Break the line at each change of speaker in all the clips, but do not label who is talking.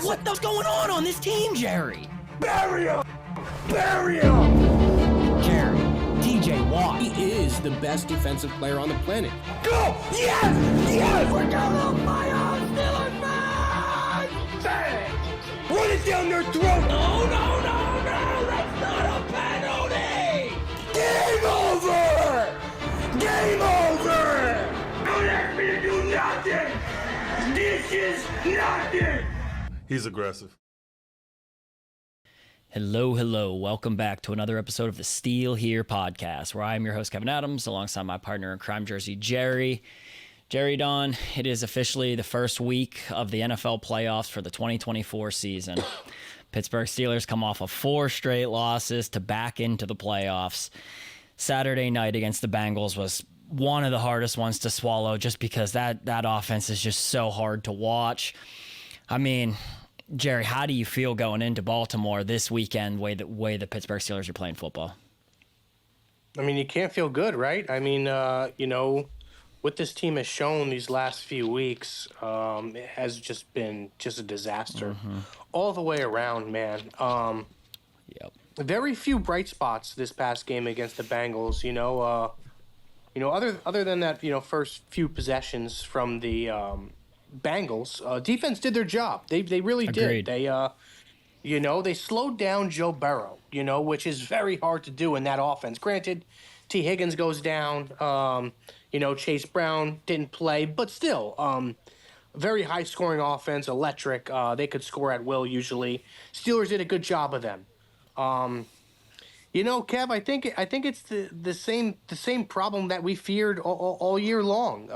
What the going on this team, Jerry?
Bury him! Bury him!
Jerry, TJ Watt.
He is the best defensive player on the planet.
Go! Yes! Yes! We're going on fire! Steelers fans! Bang! Run it down their throat!
No! That's not a penalty!
Game over! Game over! Don't ask me to do nothing! This is nothing!
He's aggressive.
Hello. Welcome back to another episode of the Steel Here podcast, where I am your host, Kevin Adams, alongside my partner in crime, Jersey Jerry. Jerry Don, it is officially the first week of the NFL playoffs for the 2024 season. Pittsburgh Steelers come off of 4 straight losses to back into the playoffs. Saturday night against the Bengals was one of the hardest ones to swallow, just because that offense is just so hard to watch. I mean, Jerry, how do you feel going into Baltimore this weekend, way the Pittsburgh Steelers are playing football?
I mean, you can't feel good, right? I mean, what this team has shown these last few weeks, it has just been a disaster all the way around, man.
Yep.
Very few bright spots this past game against the Bengals. Other than that, first few possessions from the Bengals, defense did their job. They really
Agreed.
did. They slowed down Joe Burrow, which is very hard to do in that offense. Granted, T. Higgins goes down. Chase Brown didn't play, but still, very high-scoring offense, electric. They could score at will usually. Steelers did a good job of them. Kev, I think it's the same problem that we feared all year long,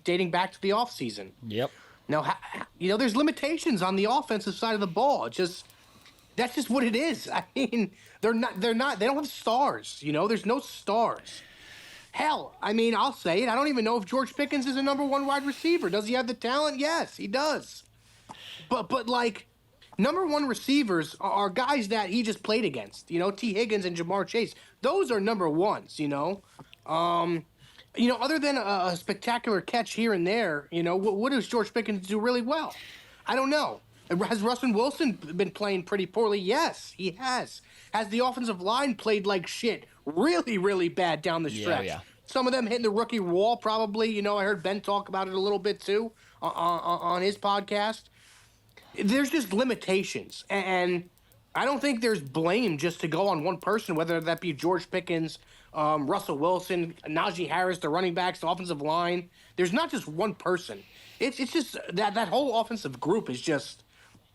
dating back to the offseason.
Yep.
Now, there's limitations on the offensive side of the ball. That's just what it is. I mean, they don't have stars. There's no stars. Hell, I mean, I'll say it. I don't even know if George Pickens is a number 1 wide receiver. Does he have the talent? Yes, he does. But like, number 1 receivers are guys that he just played against. T. Higgins and Jamar Chase. Those are number 1s. Other than a spectacular catch here and there, what does George Pickens do really well? I don't know. Has Russell Wilson been playing pretty poorly? Yes, he has. Has the offensive line played like shit? Really, really bad down the stretch.
Yeah.
Some of them hitting the rookie wall probably. I heard Ben talk about it a little bit too on his podcast. There's just limitations. And I don't think there's blame just to go on one person, whether that be George Pickens, Russell Wilson, Najee Harris, the running backs, the offensive line. There's not just one person. It's just that whole offensive group is just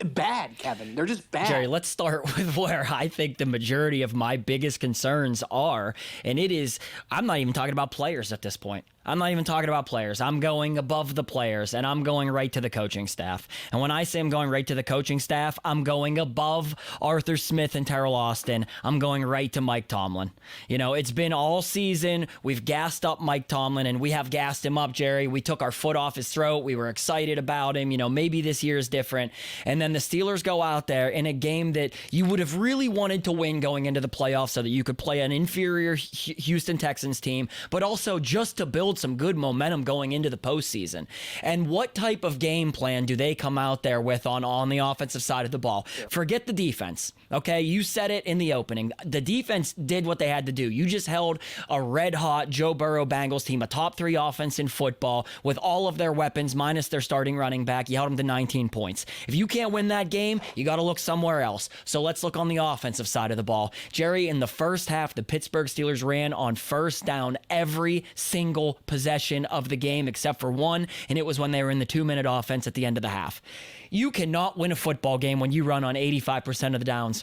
bad, Kevin. They're just bad.
Jerry, let's start with where I think the majority of my biggest concerns are, and it is, I'm not even talking about players at this point. I'm not even talking about players. I'm going above the players, and I'm going right to the coaching staff. And when I say I'm going right to the coaching staff, I'm going above Arthur Smith and Terrell Austin. I'm going right to Mike Tomlin. It's been all season. We've gassed up Mike Tomlin, and we have gassed him up, Jerry. We took our foot off his throat. We were excited about him. Maybe this year is different. And then the Steelers go out there in a game that you would have really wanted to win going into the playoffs so that you could play an inferior Houston Texans team, but also just to build some good momentum going into the postseason. And what type of game plan do they come out there with on the offensive side of the ball? Yeah. Forget the defense, okay? You said it in the opening. The defense did what they had to do. You just held a red-hot Joe Burrow Bengals team, a top 3 offense in football, with all of their weapons minus their starting running back. You held them to 19 points. If you can't win that game, you got to look somewhere else. So let's look on the offensive side of the ball. Jerry, in the first half, the Pittsburgh Steelers ran on first down every single possession of the game except for one, and it was when they were in the 2-minute offense at the end of the half. You cannot win a football game when you run on 85% of the downs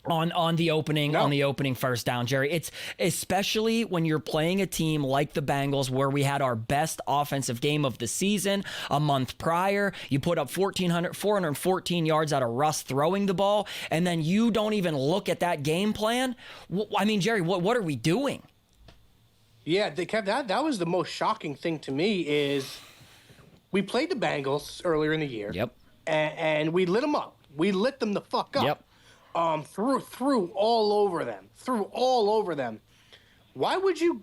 on the opening first down, Jerry. It's especially when you're playing a team like the Bengals, where we had our best offensive game of the season a month prior. You put up 414 yards out of Russ throwing the ball, and then you don't even look at that game plan. I mean, Jerry, what are we doing?
Yeah, Kev, that was the most shocking thing to me is we played the Bengals earlier in the year.
Yep.
And we lit them up. We lit them the fuck up.
Yep.
Threw all over them. Why would you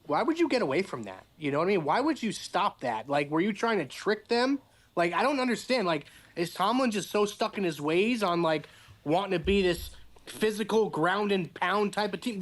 get away from that? You know what I mean? Why would you stop that? Like, were you trying to trick them? Like, I don't understand. Like, Is Tomlin just so stuck in his ways on like wanting to be this physical ground and pound type of team?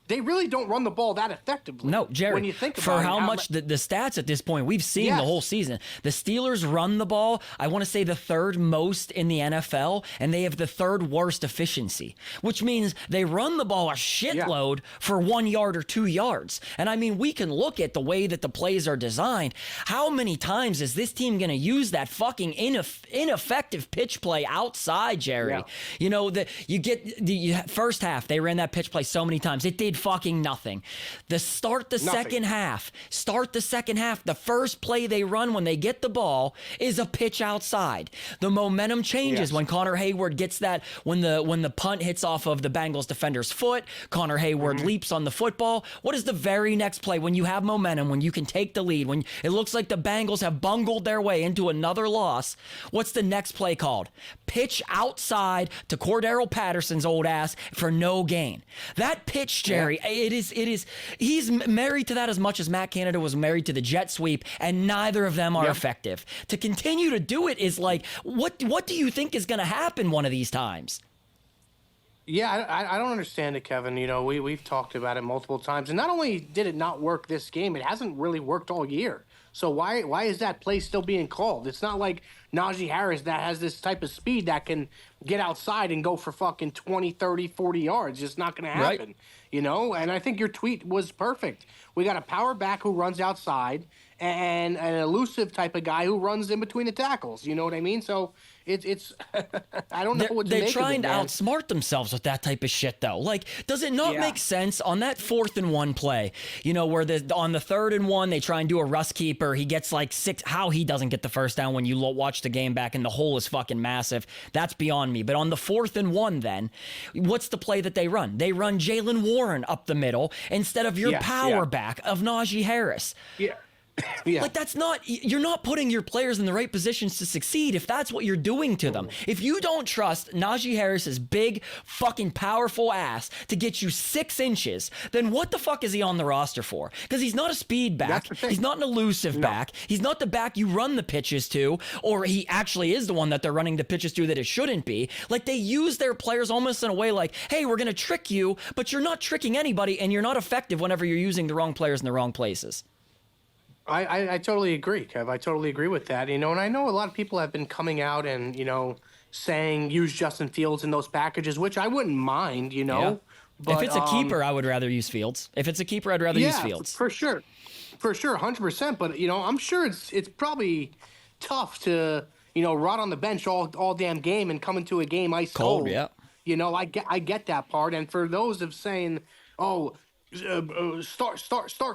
They really don't run the ball that effectively.
No, Jerry,
when you think
for
about
how much the stats at this point, we've seen the whole season. The Steelers run the ball, I want to say the third most in the NFL, and they have the third worst efficiency, which means they run the ball a shitload for 1 yard or 2 yards. And I mean, we can look at the way that the plays are designed. How many times is this team going to use that fucking ineffective pitch play outside, Jerry?
Yeah.
You know, first half, they ran that pitch play so many times. It did fucking nothing. Start the second half. The first play they run when they get the ball is a pitch outside. The momentum changes when Connor Hayward gets that, when the punt hits off of the Bengals defender's foot, Connor Hayward leaps on the football. What is the very next play when you have momentum, when you can take the lead, when it looks like the Bengals have bungled their way into another loss? What's the next play called? Pitch outside to Cordero Patterson's old ass for no gain. That pitch, Jerry, it is. He's married to that as much as Matt Canada was married to the jet sweep, and neither of them are effective. To continue to do it is like, what do you think is going to happen one of these times?
Yeah, I don't understand it, Kevin. You know, we've talked about it multiple times, and not only did it not work this game, it hasn't really worked all year. So why is that play still being called? It's not like Najee Harris that has this type of speed that can get outside and go for fucking 20, 30, 40 yards. It's not going to happen, you know? And I think your tweet was perfect. We got a power back who runs outside and an elusive type of guy who runs in between the tackles. You know what I mean? So it's I don't know what to make of it,
They're trying to
man.
outsmart themselves with that type of shit, though. Like, does it not make sense on that 4th and 1 play, you know, where on the 3rd and 1, they try and do a Russ keeper. He gets like 6. How he doesn't get the first down when you watch the game back and the hole is fucking massive, that's beyond me. But on the 4th and 1, then, what's the play that they run? They run Jalen Warren up the middle instead of your power back of Najee Harris. Like, that's not, you're not putting your players in the right positions to succeed if that's what you're doing to them. If you don't trust Najee Harris's big, fucking powerful ass to get you 6 inches, then what the fuck is he on the roster for? Because he's not a speed back. He's not an elusive back. He's not the back you run the pitches to, or he actually is the one that they're running the pitches to that it shouldn't be. Like, they use their players almost in a way like, hey, we're going to trick you, but you're not tricking anybody, and you're not effective whenever you're using the wrong players in the wrong places.
I totally agree, Kev. I totally agree with that. You know, and I know a lot of people have been coming out and, you know, saying use Justin Fields in those packages, which I wouldn't mind, you know.
Yeah.
But,
if it's a keeper, I would rather use Fields. If it's a keeper, I'd rather use Fields.
For sure. For sure, 100%. But, you know, I'm sure it's probably tough to, you know, rot on the bench all damn game and come into a game ice cold.
Yeah.
You know, I get that part. And for those of saying, oh, start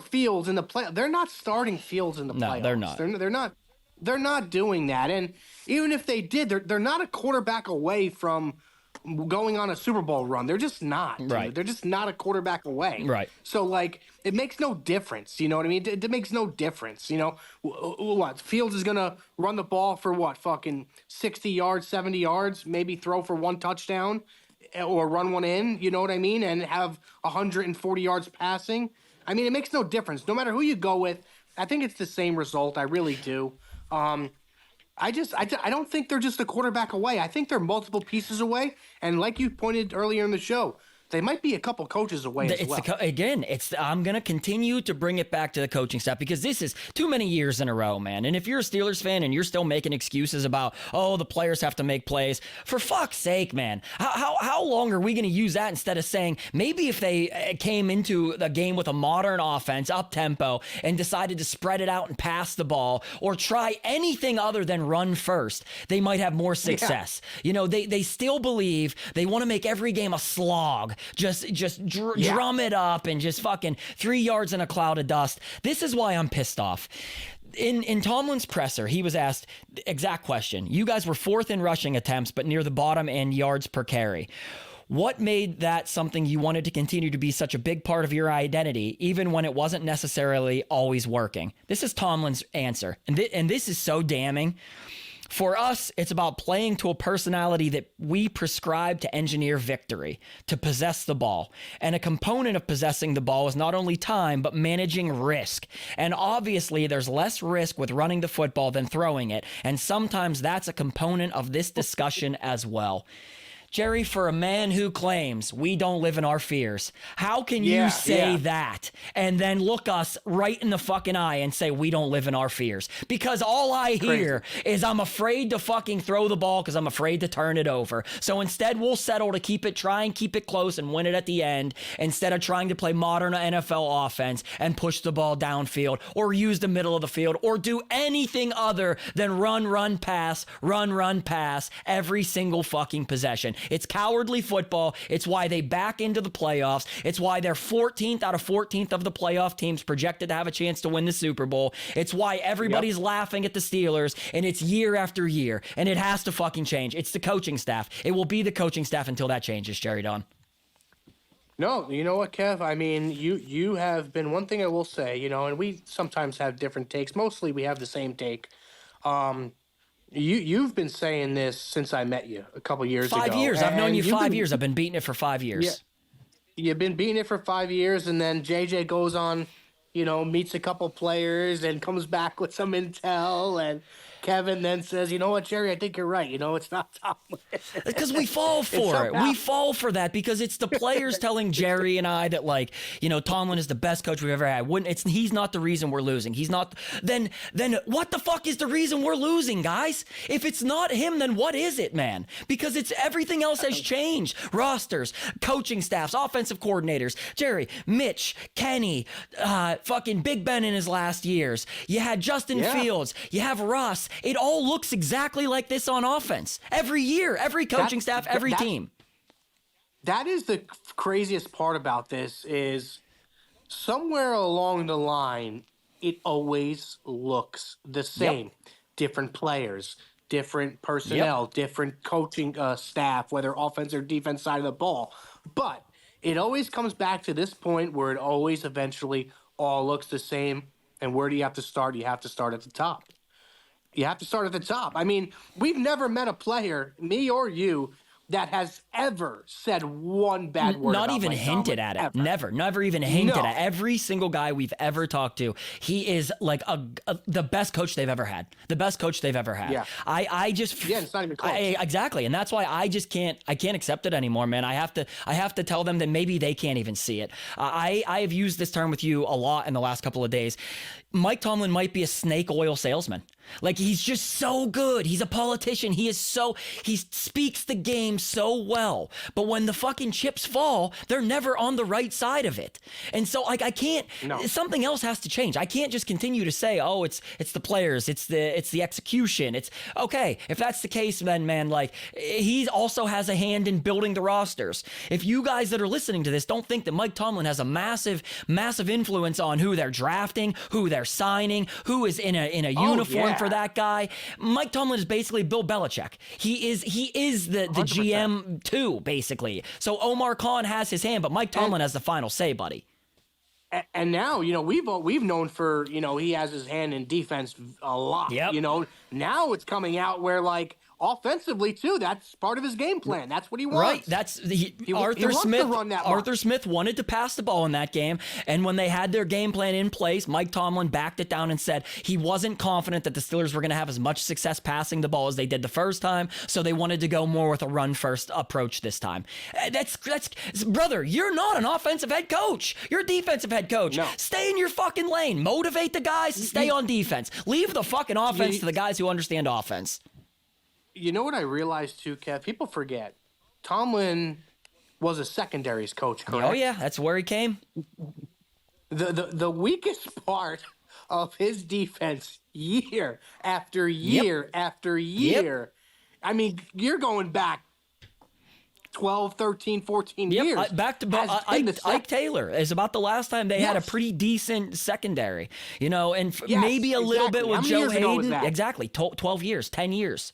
Fields in the play. They're not starting Fields in the playoffs.
No, they're not.
They're not doing that. And even if they did, they're not a quarterback away from going on a Super Bowl run. They're just not.
Right.
They're just not a quarterback away.
Right.
So like, it makes no difference. You know what I mean? It makes no difference. You know what? Fields is gonna run the ball for what? Fucking 60 yards, 70 yards, maybe throw for 1 touchdown. Or run one in, you know what I mean, and have 140 yards passing. I mean, it makes no difference. No matter who you go with, I think it's the same result. I really do. I don't think they're just a quarterback away. I think they're multiple pieces away. And like you pointed earlier in the show, they might be a couple coaches away as well.
I'm going to continue to bring it back to the coaching staff because this is too many years in a row, man. And if you're a Steelers fan and you're still making excuses about, oh, the players have to make plays, for fuck's sake, man, how long are we going to use that instead of saying maybe if they came into the game with a modern offense, up-tempo, and decided to spread it out and pass the ball or try anything other than run first, they might have more success. Yeah. You know, they still believe they want to make every game a slog. Drum it up and just fucking 3 yards in a cloud of dust. This is why I'm pissed off. In Tomlin's presser, he was asked the exact question. You guys were 4th in rushing attempts, but near the bottom in yards per carry. What made that something you wanted to continue to be such a big part of your identity, even when it wasn't necessarily always working? This is Tomlin's answer. And this is so damning. For us, it's about playing to a personality that we prescribe to engineer victory, to possess the ball. And a component of possessing the ball is not only time, but managing risk. And obviously, there's less risk with running the football than throwing it. And sometimes that's a component of this discussion as well. Jerry, for a man who claims we don't live in our fears, how can you say that and then look us right in the fucking eye and say we don't live in our fears? Because all I hear is I'm afraid to fucking throw the ball because I'm afraid to turn it over. So instead, we'll settle to try and keep it close and win it at the end instead of trying to play modern NFL offense and push the ball downfield or use the middle of the field or do anything other than run, pass every single fucking possession. It's cowardly football. It's why they back into the playoffs. It's why they're 14th out of 14th of the playoff teams projected to have a chance to win the Super Bowl. It's why everybody's laughing at the Steelers, and it's year after year, and it has to fucking change. It's the coaching staff. It will be the coaching staff until that changes, Jerry Don.
No, you know what, Kev? I mean, you have been one thing I will say, and we sometimes have different takes. Mostly we have the same take. You've been saying this since I met you a couple years ago.
5 years. I've known you 5 years. I've been beating it for 5 years.
Yeah, you've been beating it for 5 years, and then JJ goes on, meets a couple players and comes back with some intel, and Kevin then says, you know what, Jerry, I think you're right. It's not Tomlin.
Because we fall for it. We fall for that because it's the players telling Jerry and I that, Tomlin is the best coach we've ever had. He's not the reason we're losing. He's not. Then what the fuck is the reason we're losing, guys? If it's not him, then what is it, man? Because everything else has changed. Rosters, coaching staffs, offensive coordinators, Jerry, Mitch, Kenny, fucking Big Ben in his last years. You had Justin Fields. You have Russ. It all looks exactly like this on offense. Every year, every coaching staff, every team.
That is the craziest part about this is somewhere along the line, it always looks the same. Yep. Different players, different personnel, different coaching staff, whether offense or defense side of the ball. But it always comes back to this point where it always eventually all looks the same. And where do you have to start? You have to start at the top. You have to start at the top. I mean, we've never met a player, me or you, that has ever said one bad word.
Not even hinted at it. Never even hinted at it. Every single guy we've ever talked to, he is like the best coach they've ever had. The best coach they've ever had. Yeah.
It's not even close.
Exactly. And that's why I can't accept it anymore, man. I have to tell them that maybe they can't even see it. I have used this term with you a lot in the last couple of days. Mike Tomlin might be a snake oil salesman. He's just so good. He's a politician. He speaks the game so well. But when the fucking chips fall, they're never on the right side of it. And so I can't, something else has to change. I can't just continue to say, oh, it's the players, it's the execution. It's okay. If that's the case, then man, he also has a hand in building the rosters. If you guys that are listening to this don't think that Mike Tomlin has a massive influence on who they're drafting, who they're signing, who is in a uniform for that guy. Mike Tomlin is basically Bill Belichick. He is the 100%. GM too, basically. So Omar Khan has his hand, but Mike Tomlin has the final say, buddy.
And now, we've known for, he has his hand in defense a lot. Yep. Now it's coming out where offensively too, that's part of his game plan. That's what he wants.
Right. Arthur Smith wanted to pass the ball in that game, and when they had their game plan in place, Mike Tomlin backed it down and said he wasn't confident that the Steelers were going to have as much success passing the ball as they did the first time, so they wanted to go more with a run-first approach this time. That's brother, you're not an offensive head coach. You're a defensive head coach. No. Stay in your fucking lane. Motivate the guys to stay on defense. Leave the fucking offense to the guys who understand offense.
You know what I realized too, Kev? People forget. Tomlin was a secondaries coach, correct?
Oh yeah, that's where he came.
The weakest part of his defense year after year after year. I mean, you're going back 12, 13, 14 years.
Back to Ike Taylor is about the last time they had a pretty decent secondary, and maybe a little bit with Joe Hayden. Exactly. 12 years, 10 years.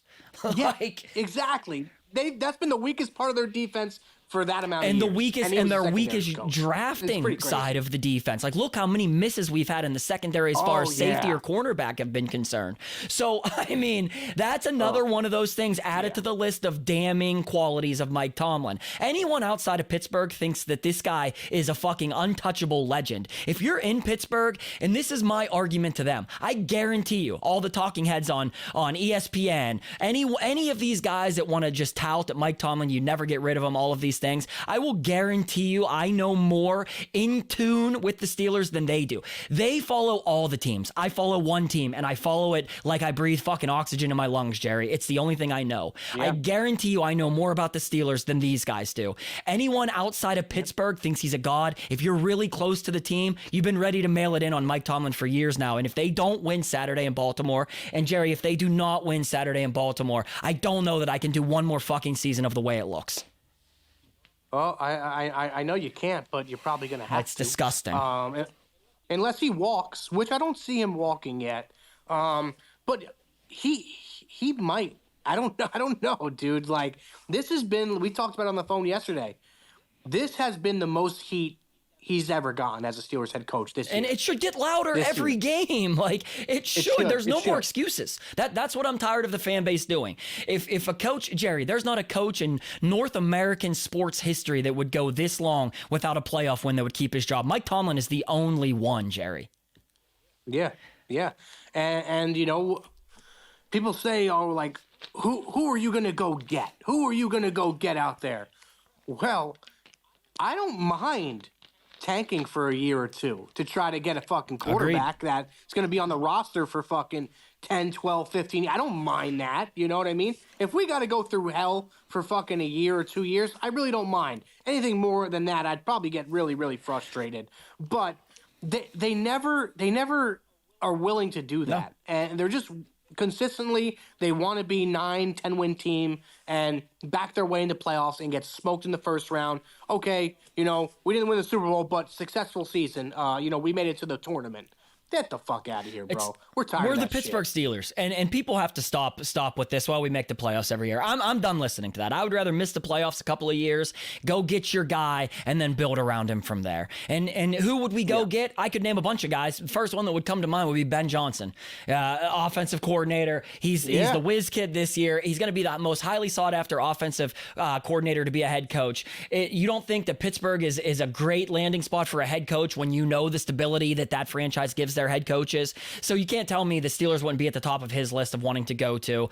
Exactly. That's been the weakest part of their defense for that amount
and
of
the
years.
weakest
he was
and
a
their
secondary
weakest
coach. It's
drafting
pretty crazy.
side of the defense. Like, look how many misses we've had in the secondary as far as safety or cornerback have been concerned. So, I mean, that's another one of those things added to the list of damning qualities of Mike Tomlin. Anyone outside of Pittsburgh thinks that this guy is a fucking untouchable legend. If you're in Pittsburgh, and this is my argument to them, I guarantee you, all the talking heads on ESPN, any of these guys that want to just tout at Mike Tomlin, you never get rid of him, all of these things, I will guarantee you I know more in tune with the Steelers than they do. They follow all the teams. I follow one team, and I follow it like I breathe fucking oxygen in my lungs, Jerry. It's the only thing I know. I guarantee you I know more about the Steelers than these guys do. Anyone outside of Pittsburgh thinks he's a god. If you're really close to the team, you've been ready to mail it in on Mike Tomlin for years now. And if they don't win Saturday in Baltimore, and Jerry, if they do not win Saturday in Baltimore, I don't know that I can do one more fucking season of the way it looks.
Well, I know you can't, but you're probably going to have to.
That's disgusting.
Unless he walks, which I don't see him walking yet. But he might. I don't know, dude. Like, this has been, we talked about it on the phone yesterday. This has been the most heat he's ever gotten as a Steelers head coach this year.
And it should get louder every game. Like, it should. There's no more excuses. That's what I'm tired of the fan base doing. If a coach, Jerry, there's not a coach in North American sports history that would go this long without a playoff win that would keep his job. Mike Tomlin is the only one, Jerry.
Yeah. And you know, people say, oh, like, who are you going to go get? Who are you going to go get out there? Well, I don't mind tanking for a year or two to try to get a fucking quarterback that's going to be on the roster for fucking 10, 12, 15. I don't mind that. You know what I mean? If we got to go through hell for fucking a year or 2 years, I really don't mind. Anything more than that, I'd probably get really, really frustrated. But they never are willing to do that. No. And they're just consistently, they want to be 9-10 win team and back their way into playoffs and get smoked in the first round. Okay, you know, we didn't win the Super Bowl, but successful season. You know, we made it to the tournament. Get the fuck out of here, bro. We're tired of that
the Pittsburgh
shit.
Steelers, and people have to stop with this while we make the playoffs every year. I'm done listening to that. I would rather miss the playoffs a couple of years, go get your guy, and then build around him from there. And who would we go get? I could name a bunch of guys. The first one that would come to mind would be Ben Johnson, offensive coordinator. He's the whiz kid this year. He's going to be the most highly sought after offensive coordinator to be a head coach. You don't think that Pittsburgh is a great landing spot for a head coach when you know the stability that franchise gives their head coaches? So you can't tell me the Steelers wouldn't be at the top of his list of wanting to go to.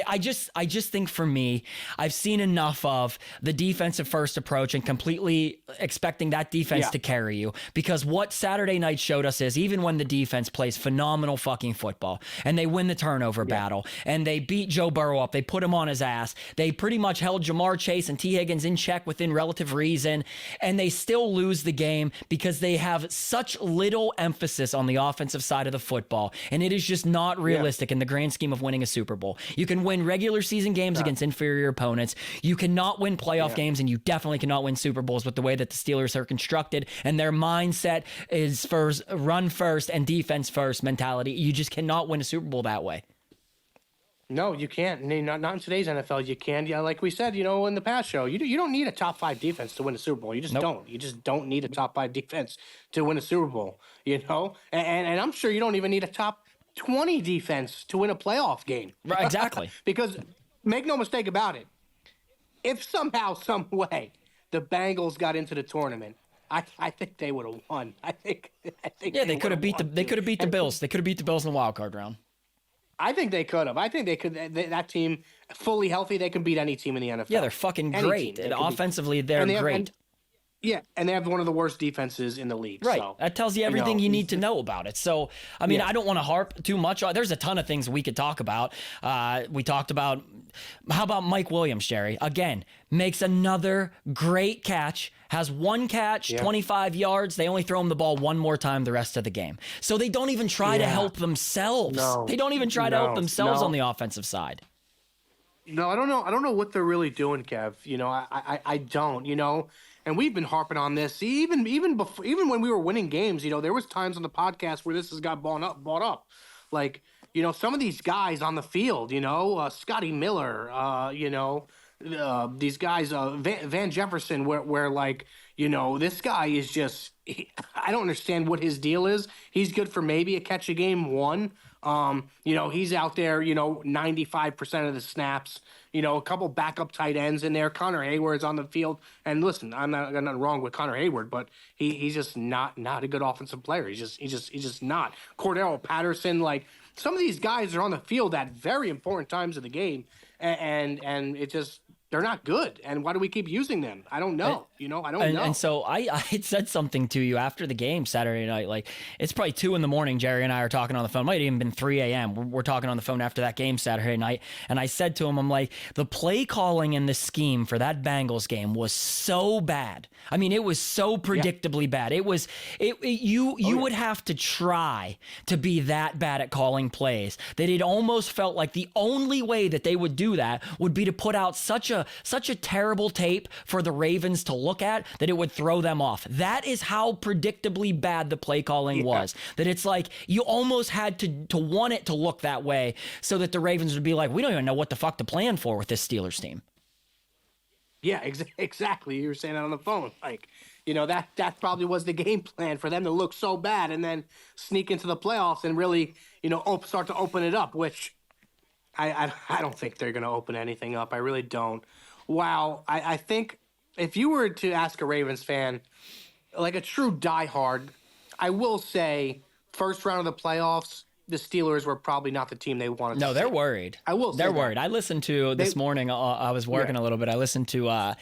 I just think, for me, I've seen enough of the defensive first approach and completely expecting that defense to carry you, because what Saturday night showed us is even when the defense plays phenomenal fucking football and they win the turnover battle and they beat Joe Burrow up, they put him on his ass, they pretty much held Jamar Chase and T. Higgins in check within relative reason, and they still lose the game because they have such little emphasis on the offensive side of the football, and it is just not realistic in the grand scheme of winning a Super Bowl. You can win regular season games against inferior opponents. You cannot win playoff games, and you definitely cannot win Super Bowls with the way that the Steelers are constructed, and their mindset is first, run first and defense first mentality. You just cannot win a Super Bowl that way.
No, you can't. Not in today's NFL. You can. Yeah, like we said, you know, in the past show, you don't need a top 5 defense to win a Super Bowl. You just don't. You just don't need a top 5 defense to win a Super Bowl. You know, and I'm sure you don't even need a top 20 defense to win a playoff game.
Right, exactly.
Because make no mistake about it, if somehow, some way, the Bengals got into the tournament, I think they would have won. I think.
Yeah, they could have beat the Bills. They could have beat the Bills in the wild card round.
I think they could have. I think they could. That team, fully healthy, they can beat any team in the NFL.
Yeah, they're fucking great. And offensively, they're great.
And they have one of the worst defenses in the league.
Right.
So,
that tells you everything you need to know about it. So, I mean, I don't want to harp too much. There's a ton of things we could talk about. We talked about, how about Mike Williams, Jerry? Again, makes another great catch, has one catch, 25 yards. They only throw him the ball one more time the rest of the game. So they don't even try to help themselves.
No.
They don't even try to help themselves on the offensive side.
No, I don't know. I don't know what they're really doing, Kev. You know, I don't, you know. And we've been harping on this even before, even when we were winning games. You know, there was times on the podcast where this has got brought up. Like, you know, some of these guys on the field, you know, Scotty Miller, you know, these guys, Van Jefferson, where like, this guy is just, I don't understand what his deal is. He's good for maybe a catch a game one. He's out there, 95% of the snaps, a couple backup tight ends in there. Connor Hayward's on the field. And listen, I'm not got nothing wrong with Connor Hayward, but he's just not a good offensive player. He's just not. Cordero Patterson, like some of these guys are on the field at very important times of the game, and it just, they're not good. And why do we keep using them? I don't know. I don't know.
And so I had said something to you after the game Saturday night. Like, it's probably 2 a.m. Jerry and I are talking on the phone. It might have even been 3 a.m. We're talking on the phone after that game Saturday night. And I said to him, I'm like, the play calling and the scheme for that Bengals game was so bad. I mean, it was so predictably bad. It was, you would have to try to be that bad at calling plays that it almost felt like the only way that they would do that would be to put out such a terrible tape for the Ravens to look at that it would throw them off. That is how predictably bad the play calling was. That it's like you almost had to want it to look that way so that the Ravens would be like, we don't even know what the fuck to plan for with this Steelers team.
Yeah, exactly. You were saying that on the phone. Like, that probably was the game plan for them to look so bad and then sneak into the playoffs and really, start to open it up, which I don't think they're going to open anything up. I really don't. Wow. I think if you were to ask a Ravens fan, like a true diehard, I will say first round of the playoffs, the Steelers were probably not the team they wanted to see.
No, they're worried.
I will say
they're
that.
worried. I listened to this morning. I was working a little bit. I listened to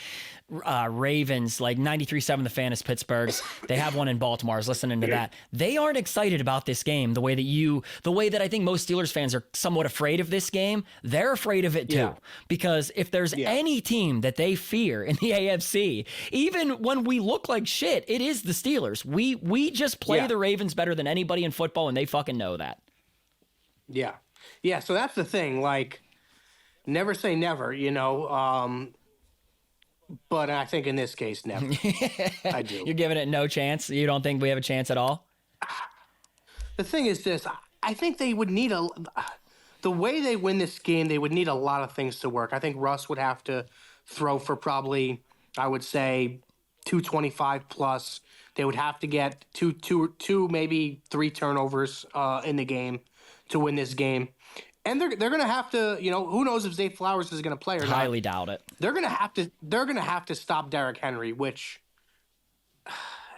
Ravens, like 93.7 The Fan is Pittsburgh's. They have one in Baltimore. I was listening to that. They aren't excited about this game the way that I think most Steelers fans are somewhat afraid of this game. They're afraid of it too. Because if there's any team that they fear in the AFC, even when we look like shit, it is the Steelers. We just play the Ravens better than anybody in football, and they fucking know that.
Yeah. Yeah, so that's the thing. Like, never say never, but I think in this case, never. I do.
You're giving it no chance? You don't think we have a chance at all?
The thing is this. I think they would need the way they win this game, they would need a lot of things to work. I think Russ would have to throw for probably, I would say, 225 plus. They would have to get two, maybe 3 turnovers in the game to win this game. And they're going to have to, who knows if Zay Flowers is going to play or not.
Highly doubt it.
They're going to have to stop Derrick Henry, which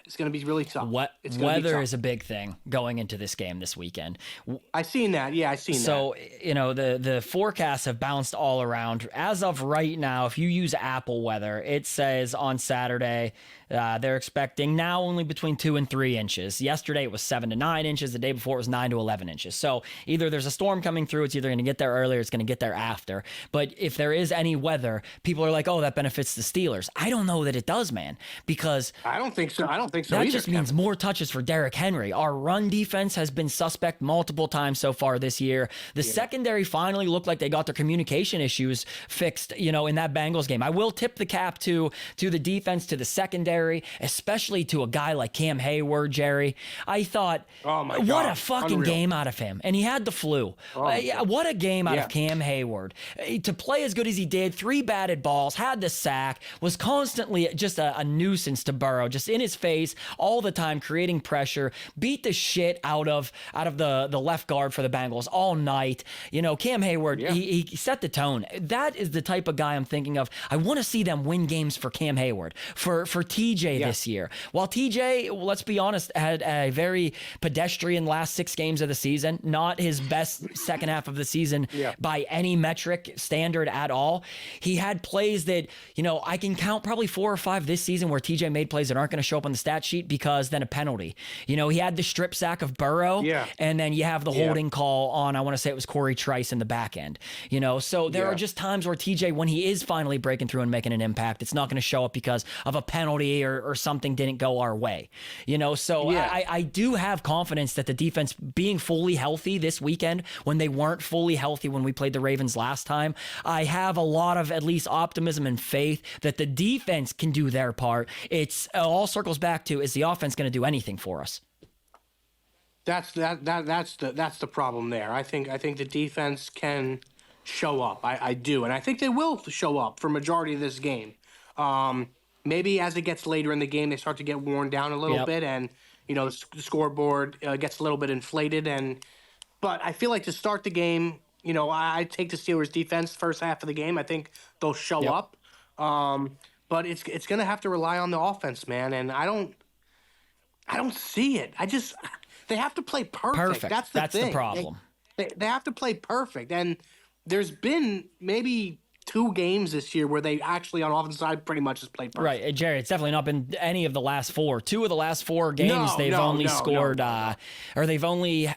is going to be really tough.
Weather is a big thing going into this game this weekend.
I seen that. Yeah, I seen that.
So, the forecasts have bounced all around. As of right now, if you use Apple Weather, it says on Saturday, they're expecting now only between 2 and 3 inches. Yesterday it was 7 to 9 inches. The day before it was 9 to 11 inches. So either there's a storm coming through, it's either going to get there earlier, it's going to get there after. But if there is any weather, people are like, oh, that benefits the Steelers. I don't know that it does, man, because
I don't think so. That
either, just means more touches for Derrick Henry. Our run defense has been suspect multiple times so far this year. The secondary finally looked like they got their communication issues fixed, in that Bengals game. I will tip the cap to the defense, to the secondary, especially to a guy like Cam Hayward, Jerry. I thought,
oh my God,
what a fucking game out of him. And he had the flu. What a game out of Cam Hayward. To play as good as he did, 3 batted balls, had the sack, was constantly just a nuisance to Burrow, just in his face all the time, creating pressure, beat the shit out of the left guard for the Bengals all night. Cam Hayward, he set the tone. That is the type of guy I'm thinking of. I want to see them win games for Cam Hayward, for TJ this year. While TJ, let's be honest, had a very pedestrian last 6 games of the season, not his best second half of the season by any metric standard at all. He had plays that, I can count probably 4 or 5 this season where TJ made plays that aren't going to show up on the stat sheet because then a penalty. He had the strip sack of Burrow, and then you have the holding call on, I want to say it was Corey Trice in the back end. So there are just times where TJ, when he is finally breaking through and making an impact, it's not going to show up because of a penalty or something didn't go our way. I do have confidence that the defense being fully healthy this weekend when they weren't fully healthy when we played the Ravens last time, I have a lot of at least optimism and faith that the defense can do their part. It's all circles back to, is the offense going to do anything for us?
That's the problem there. I think the defense can show up. I do, and I think they will show up for majority of this game. Maybe as it gets later in the game, they start to get worn down a little bit, and the scoreboard gets a little bit inflated. But I feel like to start the game, I take the Steelers defense first half of the game. I think they'll show up. But it's going to have to rely on the offense, man. And I don't see it. They have to play perfect. That's the
problem.
They have to play perfect. And there's been maybe 2 games this year where they actually on offensive side pretty much just played perfect.
Right, Jerry, it's definitely not been any of the last 4. 2 of the last 4 games they've only scored or they've only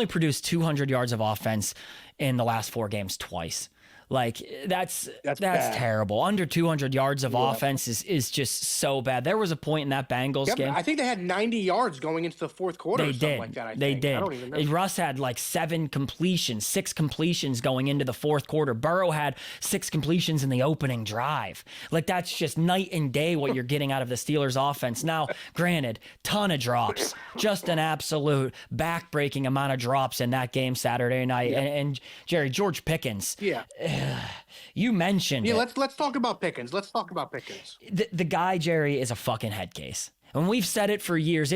produced 200 yards of offense in the last 4 games twice. Like that's terrible. Under 200 yards of offense is just so bad. There was a point in that Bengals game.
I think they had 90 yards going into the fourth quarter. They did. Like that,
they did.
I don't even know.
Russ had like 6 completions going into the fourth quarter. Burrow had 6 completions in the opening drive. Like that's just night and day what you're getting out of the Steelers offense. Now, granted, ton of drops, just an absolute back-breaking amount of drops in that game Saturday night. And Jerry, George Pickens.
Yeah.
You mentioned it.
Let's talk about Pickens.
The guy, Jerry, is a fucking head case. And we've said it for years.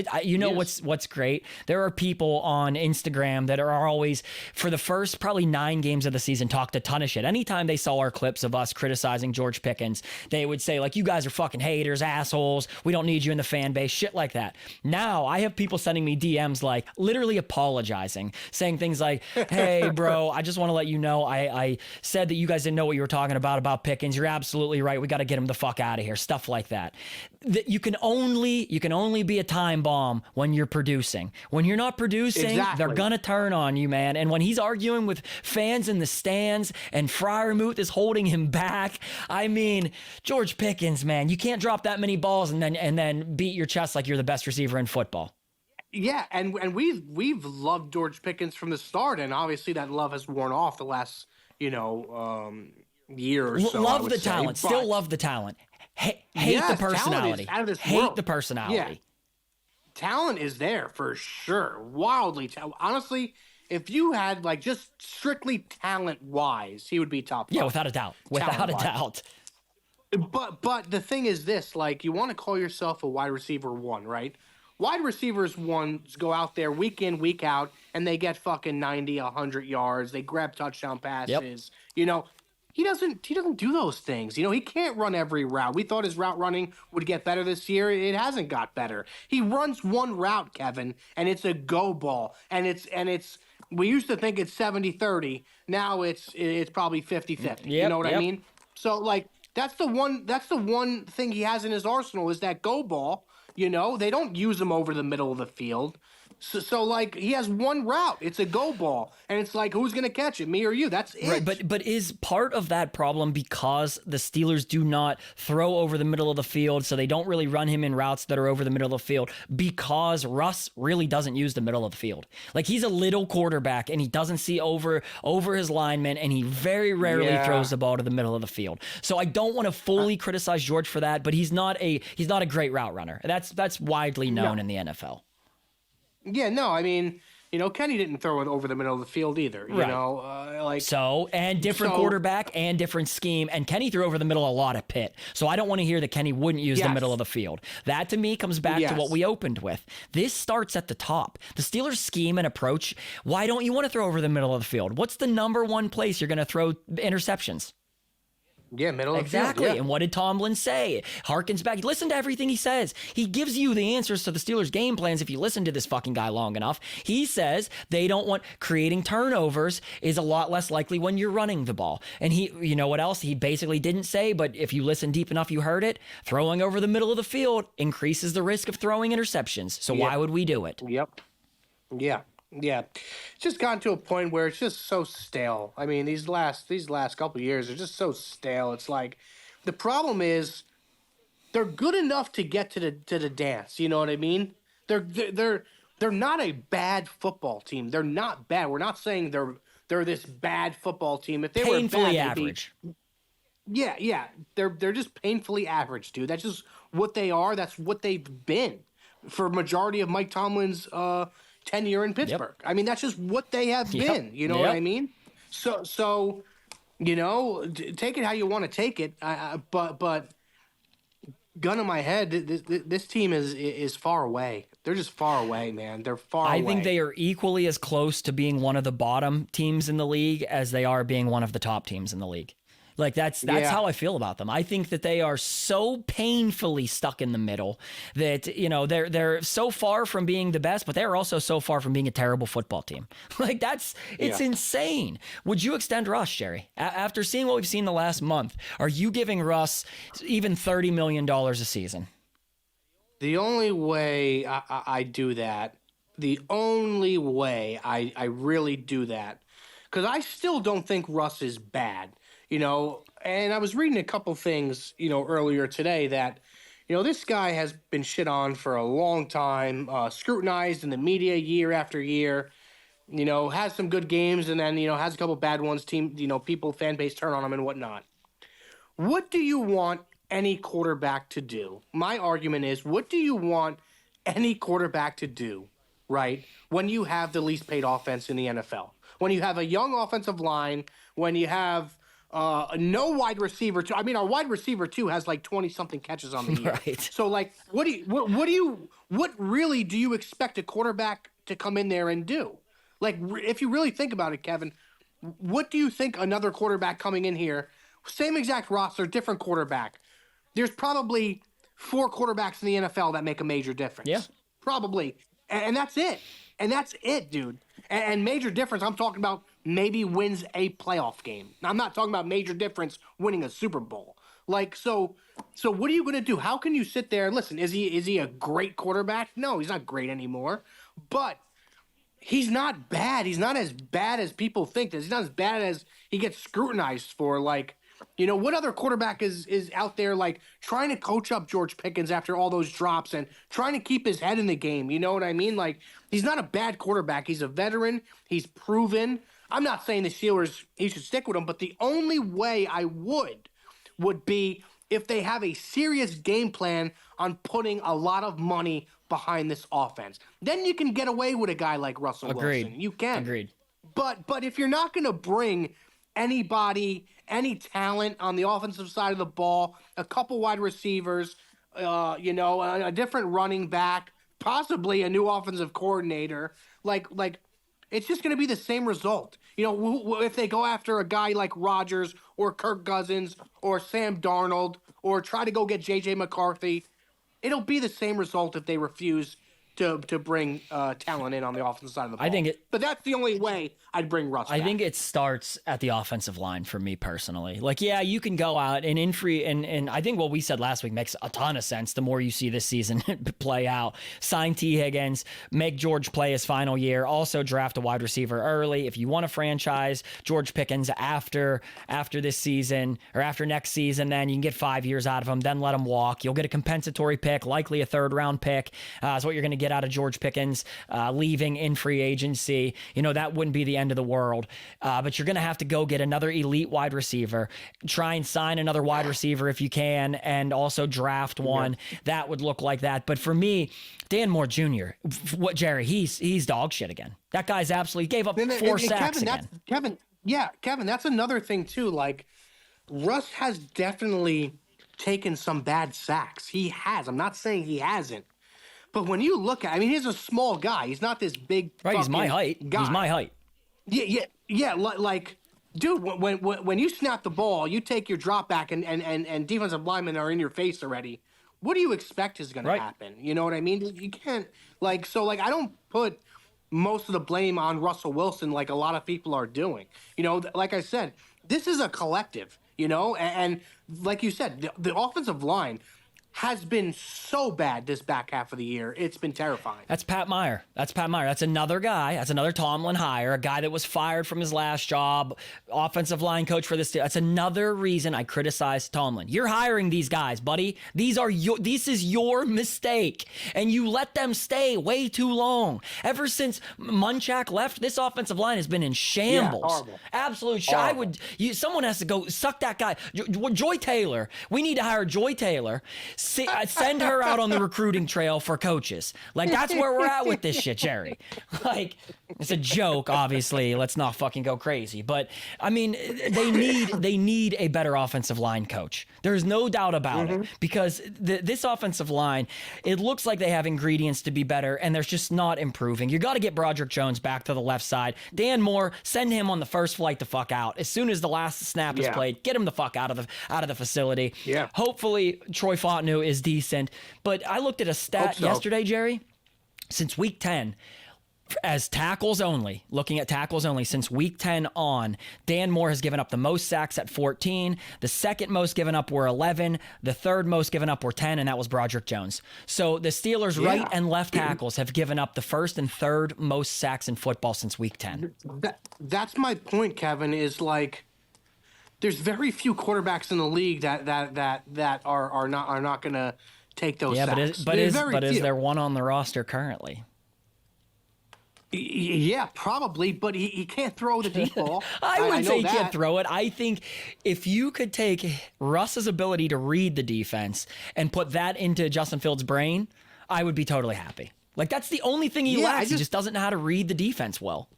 What's great? There are people on Instagram that are always, for the first probably 9 games of the season, talked a ton of shit. Anytime they saw our clips of us criticizing George Pickens, they would say, like, you guys are fucking haters, assholes. We don't need you in the fan base, shit like that. Now, I have people sending me DMs, like, literally apologizing, saying things like, hey, bro, I just want to let you know I said that you guys didn't know what you were talking about Pickens. You're absolutely right. We got to get him the fuck out of here. Stuff like that. You can only be a time bomb when you're producing. When you're not producing, they're gonna turn on you, man. And when he's arguing with fans in the stands and Freiermuth is holding him back, I mean, George Pickens, man, you can't drop that many balls and then beat your chest like you're the best receiver in football.
Yeah, and we've loved George Pickens from the start, and obviously that love has worn off the last year or so.
Love the talent, still love the talent. Hate the personality. Hate the personality.
Yeah. Talent is there for sure. Wildly talented. Honestly, if you had like just strictly talent wise, he would be top 5.
Yeah, without a doubt. Without a doubt.
But the thing is this, like, you want to call yourself a wide receiver 1, right? Wide receivers 1s go out there week in, week out, and they get fucking 90, 100 yards. They grab touchdown passes. Yep. He doesn't do those things. He can't run every route. We thought his route running would get better this year. It hasn't got better. He runs one route, Kevin, and it's a go ball. And it's we used to think it's 70-30. Now it's probably 50-50.
Yep,
you know what I mean? So like that's the one thing he has in his arsenal is that go ball. They don't use him over the middle of the field. So like he has one route. It's a go ball, and it's like who's gonna catch it, me or you? That's it.
Right, but is part of that problem because the Steelers do not throw over the middle of the field, so they don't really run him in routes that are over the middle of the field because Russ really doesn't use the middle of the field. Like he's a little quarterback, and he doesn't see over his linemen, and he very rarely throws the ball to the middle of the field. So I don't want to fully criticize George for that, but he's not a great route runner. That's widely known in the NFL.
Yeah, no, I mean, Kenny didn't throw it over the middle of the field either.
Different quarterback and different scheme, and Kenny threw over the middle a lot at Pitt. So I don't want to hear that Kenny wouldn't use the middle of the field. That to me comes back to what we opened with. This starts at the top. The Steelers' scheme and approach. Why don't you want to throw over the middle of the field? What's the number one place you're going to throw interceptions?
Yeah, middle of the
exactly.
field. Yeah.
And what did Tomlin say? Harkens back. Listen to everything he says. He gives you the answers to the Steelers' game plans if you listen to this fucking guy long enough. He says they don't want creating turnovers is a lot less likely when you're running the ball. And you know what else? He basically didn't say, but if you listen deep enough, you heard it. Throwing over the middle of the field increases the risk of throwing interceptions. So why would we do it?
Yep. Yeah. Yeah, it's just gotten to a point where it's just so stale. I mean, these last couple of years are just so stale. It's like the problem is they're good enough to get to the dance. You know what I mean? They're not a bad football team. They're not bad. We're not saying they're this bad football team. If they
painfully
were bad,
average.
Yeah. They're just painfully average, dude. That's just what they are. That's what they've been for majority of Mike Tomlin's tenure in Pittsburgh. Yep. I mean, that's just what they have been. You know what I mean? So Take it how you want to take it. But gun in my head, this team is far away. They're just far away, man. They're far away.
I think they are equally as close to being one of the bottom teams in the league as they are being one of the top teams in the league. Like that's how I feel about them. I think that they are so painfully stuck in the middle that, they're so far from being the best, but they're also so far from being a terrible football team. Like it's insane. Would you extend Russ, Jerry? After seeing what we've seen the last month, are you giving Russ even $30 million a season?
The only way I do that, the only way I really do that, because I still don't think Russ is bad. And I was reading a couple things, earlier today that, this guy has been shit on for a long time, scrutinized in the media year after year, has some good games and then, has a couple bad ones, people, fan base turn on him and whatnot. What do you want any quarterback to do? My argument is, what do you want any quarterback to do, right, when you have the least paid offense in the NFL? When you have a young offensive line, when you have no wide receiver. I mean, our wide receiver too has like 20-something catches on the year.
Right.
So, like, what really do you expect a quarterback to come in there and do? Like, if you really think about it, Kevin, what do you think another quarterback coming in here, same exact roster, different quarterback? There's probably 4 quarterbacks in the NFL that make a major difference.
Yeah.
Probably, and that's it. And that's it, dude. And major difference, I'm talking about maybe wins a playoff game. I'm not talking about major difference winning a Super Bowl. Like, so what are you going to do? How can you sit there? Listen, is he a great quarterback? No, he's not great anymore. But he's not bad. He's not as bad as people think. He's not as bad as he gets scrutinized for. Like, what other quarterback is out there, like, trying to coach up George Pickens after all those drops and trying to keep his head in the game? You know what I mean? Like, he's not a bad quarterback. He's a veteran. He's proven. I'm not saying the Steelers, he should stick with him, but the only way I would be if they have a serious game plan on putting a lot of money behind this offense. Then you can get away with a guy like Russell Wilson. You can.
Agreed.
But if you're not going to bring anybody, any talent on the offensive side of the ball, a couple wide receivers, a different running back, possibly a new offensive coordinator, like it's just going to be the same result. If they go after a guy like Rodgers or Kirk Cousins or Sam Darnold or try to go get J.J. McCarthy, it'll be the same result if they refuse to bring talent in on the offensive side of the ball. But that's the only way I'd bring Russ back.
I think it starts at the offensive line for me personally. Like, yeah, you can go out and and I think what we said last week makes a ton of sense the more you see this season play out. Sign T. Higgins, make George play his final year, also draft a wide receiver early. If you want to franchise George Pickens after this season or after next season, then you can get 5 years out of him, then let him walk. You'll get a compensatory pick, likely a 3rd round pick. Is what you're going to get out of George Pickens leaving in free agency. That wouldn't be the end of the world. But you're going to have to go get another elite wide receiver, try and sign another wide receiver if you can, and also draft one. That would look like that. But for me, Dan Moore Jr., Jerry, he's dog shit again. That guy's absolutely gave up 4 sacks again.
Kevin, that's another thing too. Like, Russ has definitely taken some bad sacks. He has. I'm not saying he hasn't. But when you look at, he's a small guy. He's not this big.
Right, he's my height.
Guy.
He's my height.
Yeah. Like, dude, when you snap the ball, you take your drop back, and defensive linemen are in your face already. What do you expect is going to happen? You know what I mean? You can't I don't put most of the blame on Russell Wilson like a lot of people are doing. Like I said, this is a collective. And like you said, the offensive line has been so bad this back half of the year. It's been terrifying.
That's Pat Meyer. That's another guy. That's another Tomlin hire, a guy that was fired from his last job, offensive line coach for this team. That's another reason I criticize Tomlin. You're hiring these guys, buddy. This is your mistake, and you let them stay way too long. Ever since Munchak left, this offensive line has been in shambles.
Yeah, horrible.
Absolute. Someone has to go suck that guy. Joy Taylor. We need to hire Joy Taylor. Send her out on the recruiting trail for coaches. Like, that's where we're at with this shit, Jerry. Like, it's a joke, obviously. Let's not fucking go crazy. But, I mean, they need a better offensive line coach. There's no doubt about it. Because this offensive line, it looks like they have ingredients to be better, and they're just not improving. You got to get Broderick Jones back to the left side. Dan Moore, send him on the first flight the fuck out. As soon as the last snap is played, get him the fuck out of the facility.
Yeah.
Hopefully, Troy Fontenot is decent. But I looked at a stat yesterday, Jerry. Since week 10, as tackles only, looking at tackles only, since week 10 on, Dan Moore has given up the most sacks at 14. The second most given up were 11. The third most given up were 10, and that was Broderick Jones. So the Steelers' right and left tackles have given up the first and third most sacks in football since week 10.
That's my point, Kevin, is like there's very few quarterbacks in the league that are not going to take those sacks.
But is there one on the roster currently?
Yeah, probably, but he can't throw the deep ball.
I wouldn't say he can't throw it. I think if you could take Russ's ability to read the defense and put that into Justin Fields' brain, I would be totally happy. Like, that's the only thing he lacks. He just doesn't know how to read the defense well.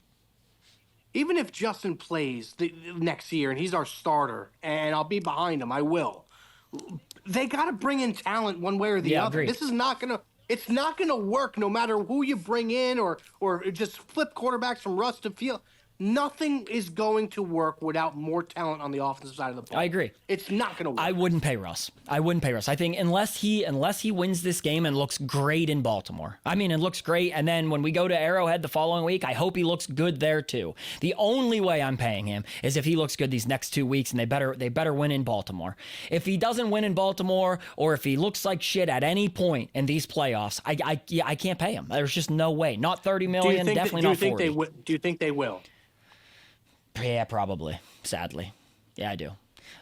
Even if Justin plays the next year and he's our starter, and I'll be behind him, I will. They got to bring in talent one way or the other.
Agreed.
This is not going to. It's not going to work no matter who you bring in or just flip quarterbacks from Russ to Field. Nothing is going to work without more talent on the offensive side of the ball.
I agree.
It's not going to work.
I wouldn't pay Russ. I think unless he wins this game and looks great in Baltimore. I mean, it looks great. And then when we go to Arrowhead the following week, I hope he looks good there too. The only way I'm paying him is if he looks good these next 2 weeks, and they better win in Baltimore. If he doesn't win in Baltimore, or if he looks like shit at any point in these playoffs, I can't pay him. There's just no way. Not $30 million. Definitely not $40.
Do you think they will?
Yeah, probably. Sadly, yeah, I do,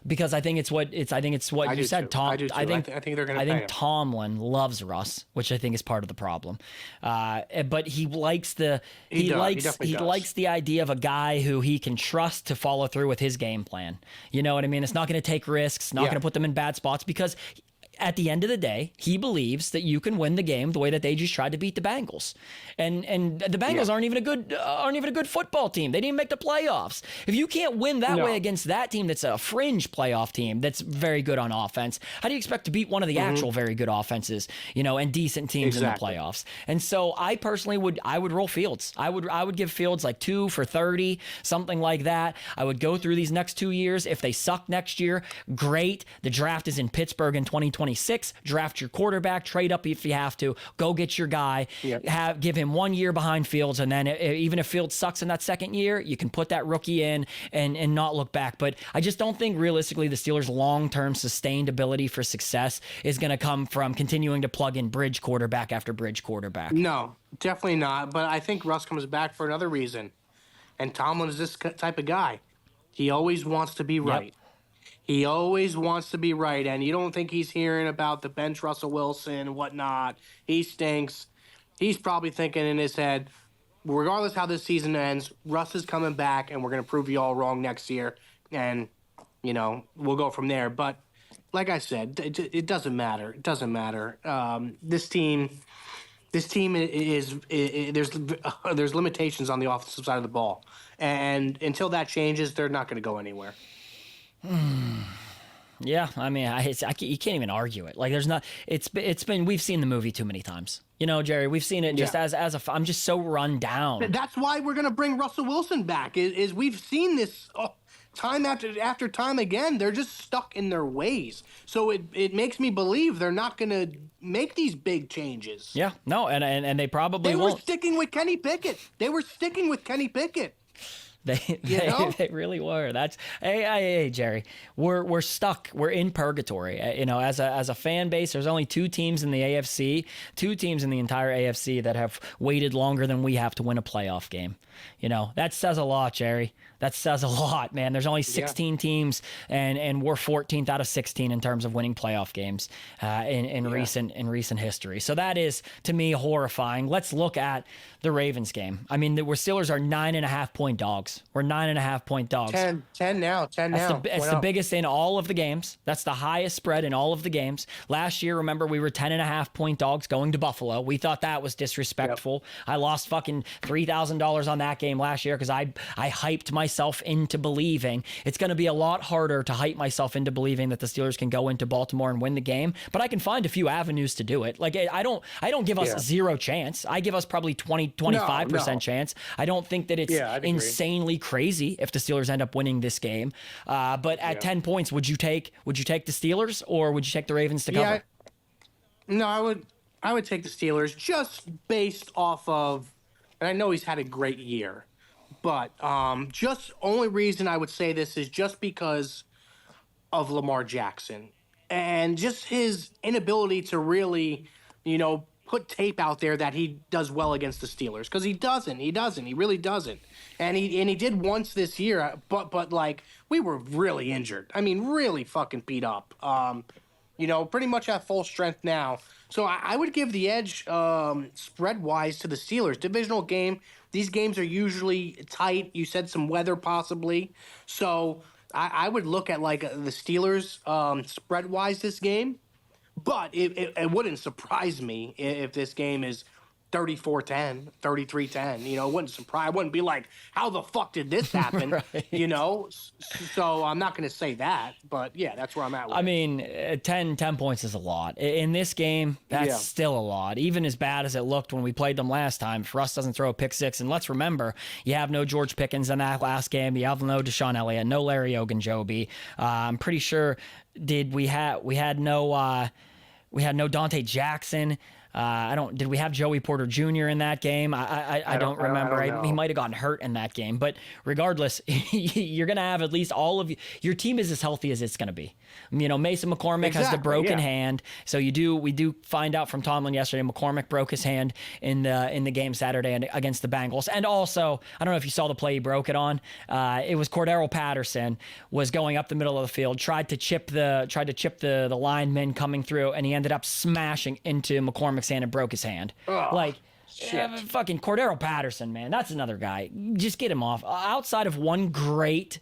because I think it's what you said.
I do too. I think they're going to.
I think Tomlin loves Russ, which I think is part of the problem. But he likes the he likes the idea of a guy who he can trust to follow through with his game plan. You know what I mean? It's not going to take risks. Not going to put them in bad spots, because at the end of the day, he believes that you can win the game the way that they just tried to beat the Bengals. And the Bengals aren't even a good football team. They didn't even make the playoffs. If you can't win that way against that team that's a fringe playoff team that's very good on offense, how do you expect to beat one of the actual very good offenses, and decent teams in the playoffs? And so I personally would roll Fields. I would give Fields like 2 for 30, something like that. I would go through these next 2 years. If they suck next year, great. The draft is in Pittsburgh in 2026. Draft your quarterback, trade up if you have to, go get your guy, give him 1 year behind Fields, and then even if Fields sucks in that second year, you can put that rookie in and not look back. But I just don't think realistically the Steelers' long-term sustained ability for success is going to come from continuing to plug in bridge quarterback after bridge quarterback.
No, definitely not. But I think Russ comes back for another reason. And Tomlin is this type of guy. He always wants to be right. Yep. He always wants to be right, and you don't think he's hearing about the bench Russell Wilson and whatnot. He stinks. He's probably thinking in his head, regardless how this season ends, Russ is coming back, and we're going to prove you all wrong next year, and, we'll go from there. But like I said, it doesn't matter. It doesn't matter. This team is there's limitations on the offensive side of the ball, and until that changes, they're not going to go anywhere.
Yeah, I mean, you can't even argue it. Like, there's not. It's been. We've seen the movie too many times. Jerry, we've seen it just I'm just so run down.
That's why we're gonna bring Russell Wilson back. Is we've seen this time after time again. They're just stuck in their ways. So it makes me believe they're not gonna make these big changes.
Yeah, no, and they probably won't.
They were sticking with Kenny Pickett.
They really were. That's hey Jerry. We're stuck. We're in purgatory. As a fan base, there's only 2 teams in the AFC, 2 teams in the entire AFC that have waited longer than we have to win a playoff game. That says a lot, Jerry. That says a lot, man. There's only 16 teams, and we're 14th out of 16 in terms of winning playoff games in recent history. So that is, to me, horrifying. Let's look at the Ravens game. I mean, the Steelers are 9.5-point dogs. We're 9.5-point dogs.
10 now.
It's the biggest in all of the games. That's the highest spread in all of the games. Last year, remember, we were 10.5-point dogs going to Buffalo. We thought that was disrespectful. Yep. I lost fucking $3,000 on that game last year because I hyped myself into believing it's going to be a lot harder to hype myself into believing that the Steelers can go into Baltimore and win the game. But I can find a few avenues to do it. Like, I don't give us zero chance. I give us probably 25% chance. I don't think that it's insanely crazy if the Steelers end up winning this game. But at 10 points, would you take the Steelers or would you take the Ravens to cover?
No, I would take the Steelers just based off of, and I know he's had a great year, but just only reason I would say this is just because of Lamar Jackson and just his inability to really, put tape out there that he does well against the Steelers, because he really doesn't. And he did once this year, but like, we were really injured. I mean, really fucking beat up. Pretty much at full strength now. So I would give the edge spread wise to the Steelers. Divisional game. These games are usually tight. You said some weather possibly. So I would look at like the Steelers spread wise this game. But it wouldn't surprise me if this game is 34-10, 33-10. It wouldn't surprise. I wouldn't be like, how the fuck did this happen?
Right.
So I'm not going to say that. But yeah, that's where I'm at with
I mean, 10 points is a lot. In this game, that's still a lot. Even as bad as it looked when we played them last time, if Russ doesn't throw a pick six, and let's remember, you have no George Pickens in that last game. You have no Deshaun Elliott, no Larry Ogunjobi. I'm pretty sure we had no Dante Jackson. Did we have Joey Porter Jr. in that game? I don't remember. He might have gotten hurt in that game, but regardless, you're going to have at least all of your team is as healthy as it's going to be. Mason McCormick has the broken hand. So we do find out from Tomlin yesterday, McCormick broke his hand in the game Saturday against the Bengals. And also, I don't know if you saw the play he broke it on. It was Cordero Patterson was going up the middle of the field, tried to chip the lineman coming through, and he ended up smashing into McCormick's hand and broke his hand. Fucking Cordero Patterson, man, that's another guy. Just get him off. Outside of one great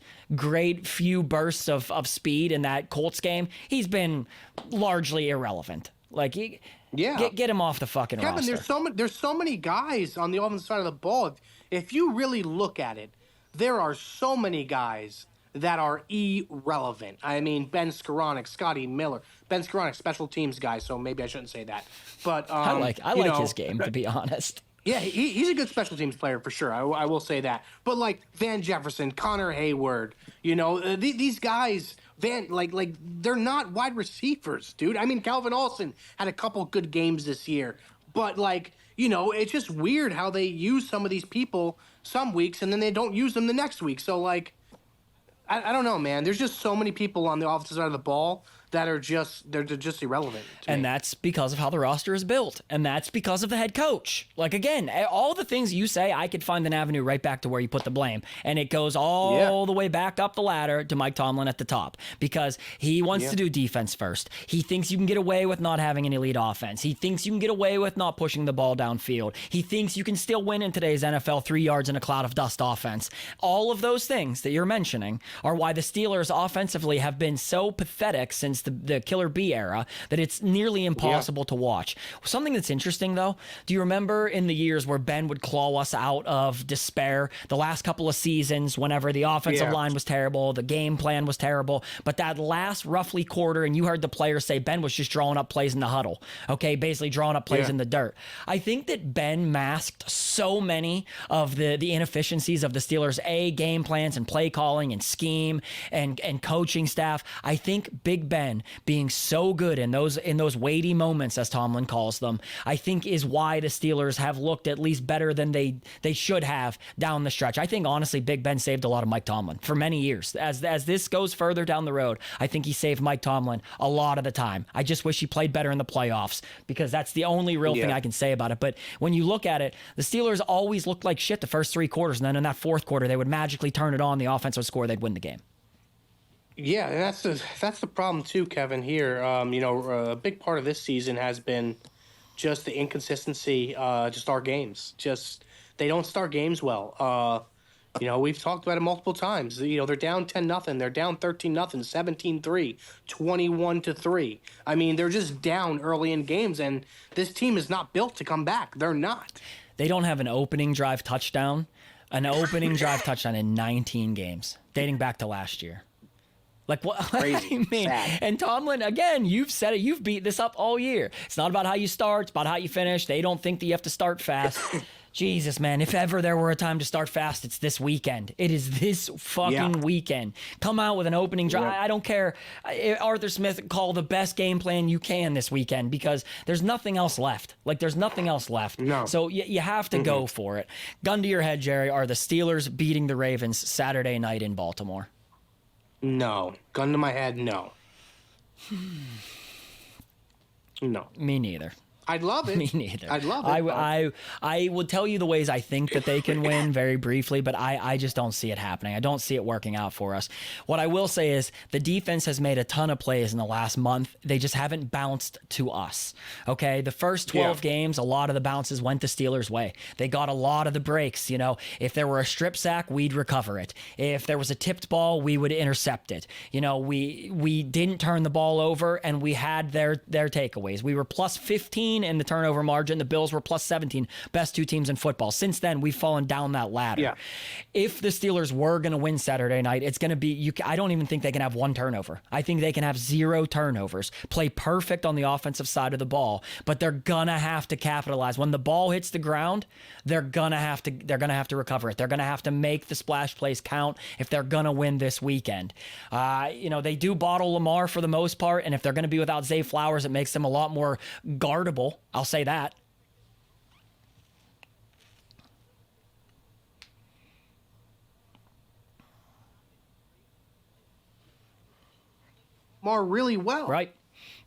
few bursts of speed in that Colts game, he's been largely irrelevant. Like, get him off the fucking roster.
Kevin, there's so many guys on the offensive side of the ball. If you really look at it, there are so many guys that are irrelevant. I mean, Ben Skoranek, Scotty Miller. Ben Skoranek, special teams guy, so maybe I shouldn't say that. But
I like his game, to be honest.
Yeah, he's a good special teams player for sure. I will say that. But like Van Jefferson, Connor Hayward, these guys, they're not wide receivers, dude. I mean, Calvin Austin had a couple good games this year, but it's just weird how they use some of these people some weeks and then they don't use them the next week. So I don't know, man. There's just so many people on the offensive side of the ball that are just irrelevant to me.
That's because of how the roster is built, and that's because of the head coach. Like, again, all the things you say, I could find an avenue right back to where you put the blame, and it goes all the way back up the ladder to Mike Tomlin at the top, because he wants to do defense first. He thinks you can get away with not having an elite offense. He thinks you can get away with not pushing the ball downfield. He thinks you can still win in today's NFL 3 yards in a cloud of dust offense. All of those things that you're mentioning are why the Steelers offensively have been so pathetic since the Killer B era that it's nearly impossible to watch. Something that's interesting, though, do you remember in the years where Ben would claw us out of despair, the last couple of seasons, whenever the offensive line was terrible, the game plan was terrible, but that last roughly quarter, and you heard the players say Ben was just drawing up plays in the huddle, okay, basically drawing up plays in the dirt. I think that Ben masked so many of the inefficiencies of the Steelers' game plans and play calling and scheme and coaching staff. I think Big Ben Ben being so good in those weighty moments, as Tomlin calls them, I think is why the Steelers have looked at least better than they should have down the stretch. I think honestly, Big Ben saved a lot of Mike Tomlin for many years. As this goes further down the road, I think he saved Mike Tomlin a lot of the time. I just wish he played better in the playoffs, because that's the only real thing I can say about it. But when you look at it, the Steelers always looked like shit the first 3 quarters, and then in that fourth quarter they would magically turn it on, the offense would score, they'd win the game.
Yeah, and that's the problem too, Kevin. Here, a big part of this season has been just the inconsistency. Just our games, just they don't start games well. We've talked about it multiple times. They're down 10-0, they're down 13-0, 17-3, 21-3. I mean, they're just down early in games, and this team is not built to come back. They're not.
They don't have an opening drive touchdown in 19 games, dating back to last year. Like what?
Crazy.
I mean,
sad.
And Tomlin, again, you've said it. You've beat this up all year. It's not about how you start. It's about how you finish. They don't think that you have to start fast. Jesus, man, if ever there were a time to start fast, it's this weekend. It is this fucking weekend. Come out with an opening drive. I don't care. Arthur Smith, call the best game plan you can this weekend, because there's nothing else left. Like, there's nothing else left.
No.
So you have to go for it. Gun to your head, Jerry, are the Steelers beating the Ravens Saturday night in Baltimore?
No. Gun to my head, no. No.
Me neither.
I'd love it.
Me neither.
I'd love it.
I will tell you the ways I think that they can win very briefly, but I just don't see it happening. I don't see it working out for us. What I will say is the defense has made a ton of plays in the last month. They just haven't bounced to us. Okay, the first 12 games, a lot of the bounces went the Steelers' way. They got a lot of the breaks. If there were a strip sack, we'd recover it. If there was a tipped ball, we would intercept it. We didn't turn the ball over, and we had their takeaways. We were plus 15 in the turnover margin. The Bills were plus 17, best 2 teams in football. Since then, we've fallen down that ladder.
Yeah.
If the Steelers were going to win Saturday night, it's going to be, I don't even think they can have 1 turnover. I think they can have 0 turnovers, play perfect on the offensive side of the ball, but they're going to have to capitalize. When the ball hits the ground, they're going to have to recover it. They're going to have to make the splash plays count if they're going to win this weekend. They do bottle Lamar for the most part, and if they're going to be without Zay Flowers, it makes them a lot more guardable. I'll say that.
Lamar really well.
Right.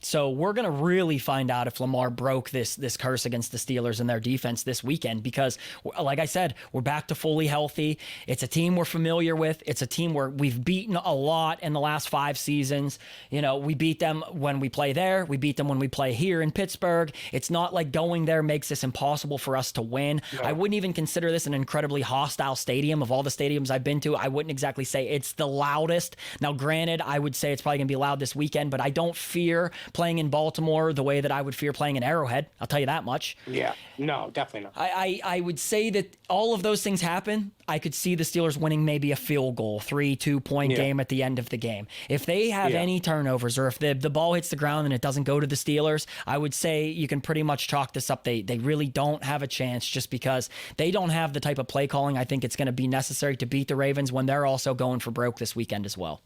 So we're going to really find out if Lamar broke this curse against the Steelers and their defense this weekend, because, like I said, we're back to fully healthy. It's a team we're familiar with. It's a team where we've beaten a lot in the last 5 seasons. We beat them when we play there. We beat them when we play here in Pittsburgh. It's not like going there makes this impossible for us to win. No. I wouldn't even consider this an incredibly hostile stadium. Of all the stadiums I've been to, I wouldn't exactly say it's the loudest. Now, granted, I would say it's probably going to be loud this weekend, but I don't fear playing in Baltimore the way that I would fear playing in Arrowhead. I'll tell you that much.
Yeah, no, definitely not.
I would say that all of those things happen. I could see the Steelers winning maybe a field goal, 2-point game at the end of the game. If they have any turnovers, or if the ball hits the ground and it doesn't go to the Steelers, I would say you can pretty much chalk this up. They really don't have a chance, just because they don't have the type of play calling I think it's going to be necessary to beat the Ravens when they're also going for broke this weekend as well.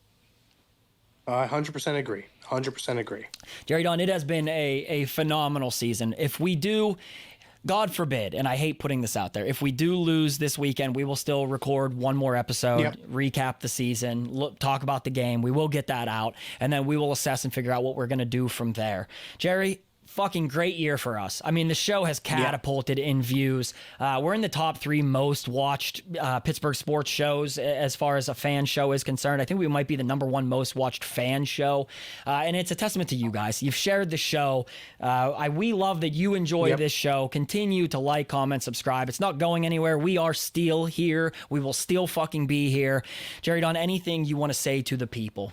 I 100% agree. 100% agree.
Jerry Don, it has been a phenomenal season. If we do, God forbid, and I hate putting this out there, if we do lose this weekend, we will still record one more episode, recap the season, talk about the game. We will get that out, and then we will assess and figure out what we're going to do from there. Jerry, fucking great year for us. I mean, the show has catapulted in views. We're in the top 3 most watched Pittsburgh sports shows as far as a fan show is concerned. I think we might be the number 1 most watched fan show. And it's a testament to you guys. You've shared the show. We love that you enjoy this show. Continue to like, comment, subscribe. It's not going anywhere. We are still here. We will still fucking be here. Jerry Don, anything you want to say to the people?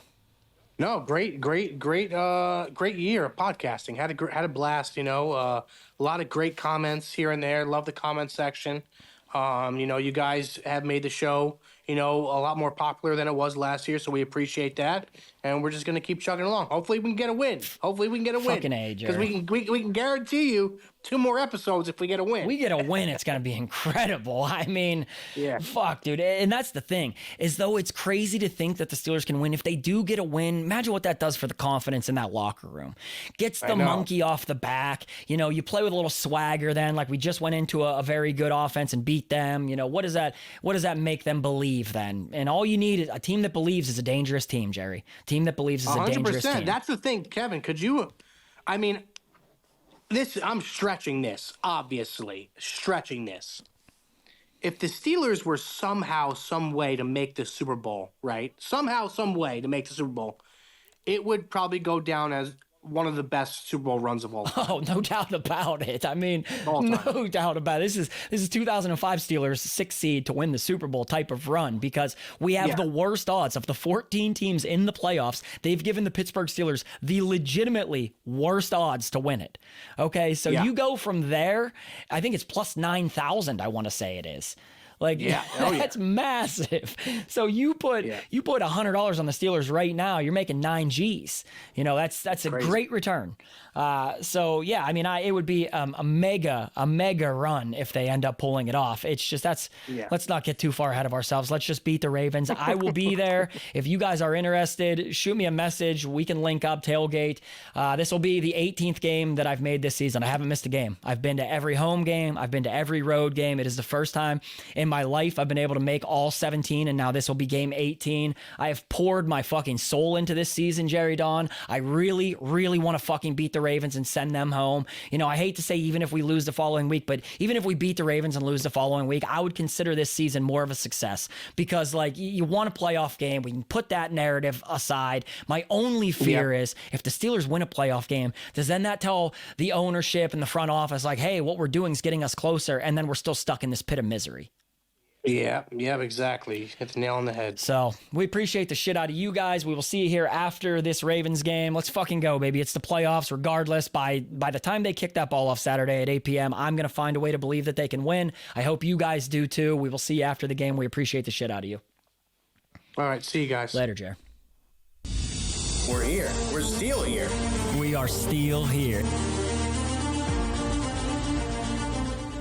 No, great year of podcasting. Had a blast. A lot of great comments here and there. Love the comment section. You guys have made the show, a lot more popular than it was last year, so we appreciate that. and we're just going to keep chugging along. Hopefully we can get a win.
Fucking A,
because
Jerry.
we can guarantee you 2 more episodes if we get a win.
We get a win, it's going to be incredible. I mean, fuck, dude. And that's the thing, is though it's crazy to think that the Steelers can win. If they do get a win, imagine what that does for the confidence in that locker room. Gets the monkey off the back. You know, you play with a little swagger then, like we just went into a very good offense and beat them. You know, what does that make them believe then? And all you need is a team that believes is a dangerous team, Jerry. Team that believes is a dangerous team.
That's the thing, Kevin. I'm stretching this, obviously. If the Steelers were somehow, some way to make the Super Bowl, right? Somehow, some way to make the Super Bowl, it would probably go down as one of the best Super Bowl runs of all time.
Oh, no doubt about it. I mean, no doubt about it. This is 2005 Steelers 6th seed to win the Super Bowl type of run, because we have the worst odds of the 14 teams in the playoffs. They've given the Pittsburgh Steelers the legitimately worst odds to win it. Okay, so you go from there. I think it's plus 9,000. I want to say it is. Like, that's massive. So you put $100 on the Steelers right now, you're making 9 G's. You know, that's a great return. It would be a mega run if they end up pulling it off. It's just let's not get too far ahead of ourselves. Let's just beat the Ravens. I will be there. If you guys are interested, shoot me a message. We can link up, tailgate. This will be the 18th game that I've made this season. I haven't missed a game. I've been to every home game. I've been to every road game. It is the first time in my life I've been able to make all 17, and now this will be game 18. I have poured my fucking soul into this season, Jerry Don. I really, really want to fucking beat the Ravens and send them home. You know, I hate to say even if we lose the following week, but even if we beat the Ravens and lose the following week, I would consider this season more of a success, because like you want a playoff game. We can put that narrative aside. My only fear is if the Steelers win a playoff game, does then that tell the ownership and the front office like, hey, what we're doing is getting us closer, and then we're still stuck in this pit of misery.
Yeah, exactly. Hit the nail on the head.
So we appreciate the shit out of you guys. We will see you here after this Ravens game. Let's fucking go, baby. It's the playoffs regardless. By the time they kick that ball off Saturday at 8 p.m., I'm going to find a way to believe that they can win. I hope you guys do too. We will see you after the game. We appreciate the shit out of you.
All right, see you guys.
Later, Jer.
We're here. We're still here.
We are still here.